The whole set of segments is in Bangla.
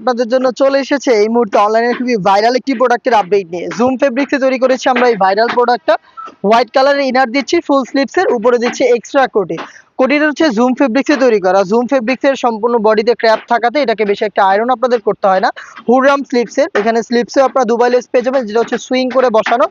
আপনাদের জন্য চলে এসেছে এই মুহূর্তে অনলাইনে খুবই ভাইরাল একটি প্রোডাক্টের আপডেট নিয়ে। জুম ফেব্রিক্সে তৈরি করেছি আমরা এই ভাইরাল প্রোডাক্টটা। হোয়াইট কালারের ইনার দিচ্ছি ফুল স্লিভসের, উপরে দিচ্ছি এক্সট্রা কোটি। কোটিটা হচ্ছে জুম ফেব্রিক্সে তৈরি করা। জুম ফেব্রিক্সের সম্পূর্ণ বডিতে ক্র্যাপ থাকাতে এটাকে বেশি একটা আয়রন আপনাদের করতে হয় না। হুররাম স্লিভসের, এখানে স্লিভসে আপনারা দুবাই লেস পেয়ে যাবেন, যেটা হচ্ছে সুইং করে বসানো,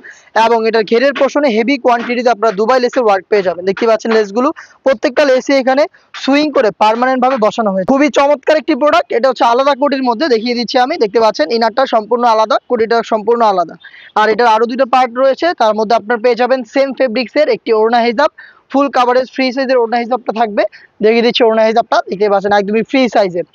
এবং এটার ঘেরের পোর্শনে হেভি কোয়ান্টিটিতে আপনারা দুবাই লেসের ওয়ার্ক পেয়ে যাবেন। দেখতে পাচ্ছেন লেসগুলো, প্রত্যেকটা লেসে এখানে সুইং করে পার্মানেন্ট ভাবে বসানো হয়েছে। খুবই চমৎকার একটি প্রোডাক্ট। এটা হচ্ছে আলাদা কোটির মধ্যে, দেখিয়ে দিচ্ছি আমি। দেখতে পাচ্ছেন ইনারটা সম্পূর্ণ আলাদা, কোটিটা সম্পূর্ণ আলাদা। আর এটার আরো দুটো পার্ট রয়েছে, তার মধ্যে আপনার পেয়ে যাবেন সেম ফেব্রিক্সের একটি ওড়না হিজাব, ফুল কাভারেজ ফ্রি সাইজের ওড়না হিজাবটা থাকবে। দেখিয়ে দিচ্ছি ওড়না হিজাবটা, দেখতে পাচ্ছেন একদমই ফ্রি সাইজের।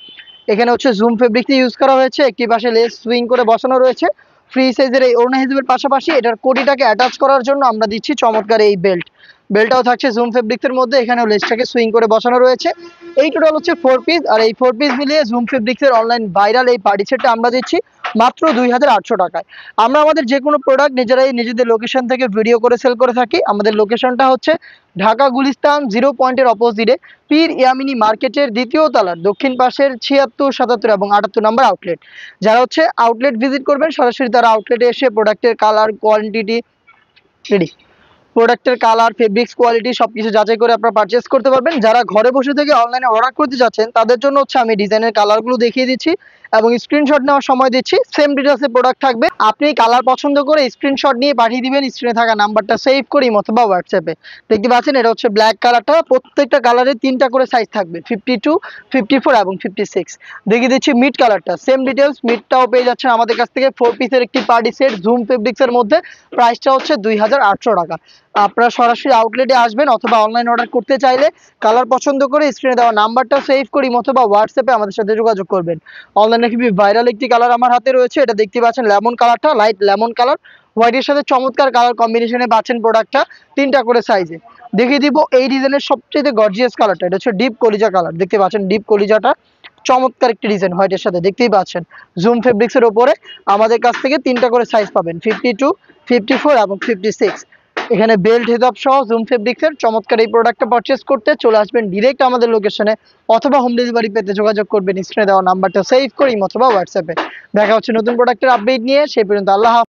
এখানে হচ্ছে জুম ফেব্রিক্স ইউজ করা হয়েছে, একটি পাশে লেস সুইং করে বসানো রয়েছে। ফ্রি সাইজের এই ওড়না হিজাবের পাশাপাশি এটার কোটিটাকে অ্যাটাচ করার জন্য আমরা দিচ্ছি চমৎকার এই বেল্ট। বেল্টটাও থাকছে জুম ফেব্রিক্সের মধ্যে, এখানেও লেসটাকে সুইং করে বসানো রয়েছে। এই টোটাল হচ্ছে 4 পিস, আর এই 4 পিস মিলিয়ে জুম ফেব্রিক্সের অনলাইন ভাইরাল এই পার্টি সেটটা আমরা দিচ্ছি মাত্র 2800 টাকায়। আমরা আমাদের যে কোনো প্রোডাক্ট নিজেরাই নিজেদের লোকেশন থেকে ভিডিও করে সেল করে থাকি। আমাদের লোকেশনটা হচ্ছে ঢাকা গুলিস্তান 0 পয়েন্টের অপোজিটে পীর ইয়ামিনী মার্কেটের দ্বিতীয় তলার দক্ষিণ পাশের 76, 77 এবং 78 নম্বর আউটলেট। যারা হচ্ছে আউটলেট ভিজিট করবেন সরাসরি তারা আউটলেটে এসে প্রোডাক্টের কালার কোয়ান্টিটি রেডি, প্রোডাক্টের কালার ফেব্রিক্স কোয়ালিটি সবকিছু যাচাই করে আপনারা পারচেস করতে পারবেন। যারা ঘরে বসে থেকে অনলাইনে অর্ডার করতে যাচ্ছেন তাদের জন্য হচ্ছে আমি ডিজাইনের কালারগুলো দেখিয়ে দিচ্ছি এবং স্ক্রিনশট নেওয়ার সময় দিচ্ছি। সেম ডিটেলসে প্রোডাক্ট থাকবে, আপনি কালার পছন্দ করে স্ক্রিনশট নিয়ে পাঠিয়ে দিবেন স্ক্রিনে থাকা নাম্বারটা সেভ করি অথবা হোয়াটসঅ্যাপে। দেখতে পাচ্ছেন এটা হচ্ছে ব্ল্যাক কালারটা, প্রত্যেকটা কালারে 3টা করে সাইজ থাকবে, 52, 54 এবং 56। দেখিয়ে দিচ্ছি মিড কালারটা, সেম ডিটেলস মিডটাও পেয়ে যাচ্ছেন আমাদের কাছ থেকে। 4 পিসের একটি পার্টি সেট জুম ফেব্রিক্সের মধ্যে, প্রাইসটা হচ্ছে 2800 টাকা। আপনারা সরাসরি আউটলেটে আসবেন অথবা অনলাইন অর্ডার করতে চাইলে কালার পছন্দ করে স্ক্রিনে দেওয়া নাম্বারটা সেভ করি অথবা হোয়াটসঅ্যাপে আমাদের সাথে যোগাযোগ করবেন। অনলাইনে খুবই ভাইরাল একটি কালার আমার হাতে রয়েছে, এটা দেখতে পাচ্ছেন লেমন কালারটা, লাইট লেমন কালার, হোয়াইটের সাথে চমৎকার কালার কম্বিনেশনে পাচ্ছেন প্রোডাক্টটা 3টা করে সাইজে। দেখিয়ে দিব এই ডিজাইনের সবচেয়ে গর্জিয়াস কালারটা, এটা হচ্ছে ডিপ কলিজা কালার। দেখতে পাচ্ছেন ডিপ কলিজাটা চমৎকার একটি ডিজাইন, হোয়াইটের সাথে দেখতেই পাচ্ছেন। জুম ফেব্রিক্সের ওপরে আমাদের কাছ থেকে 3টা করে সাইজ পাবেন, 52, 54 এবং 56। এখানে বেল্ট হিজাব সহ জুম ফেব্রিক্সের চমৎকার এই প্রোডাক্টটা পারচেস করতে চলে আসবেন ডিরেক্ট আমাদের লোকেশনে অথবা হোম ডেলিভারি পেতে যোগাযোগ করবেন স্ক্রিনে দেওয়া নাম্বারটা সেভ করি অথবা হোয়াটসঅ্যাপে। দেখা হচ্ছে নতুন প্রোডাক্টের আপডেট নিয়ে, সেই পর্যন্ত আল্লাহ হাফেজ।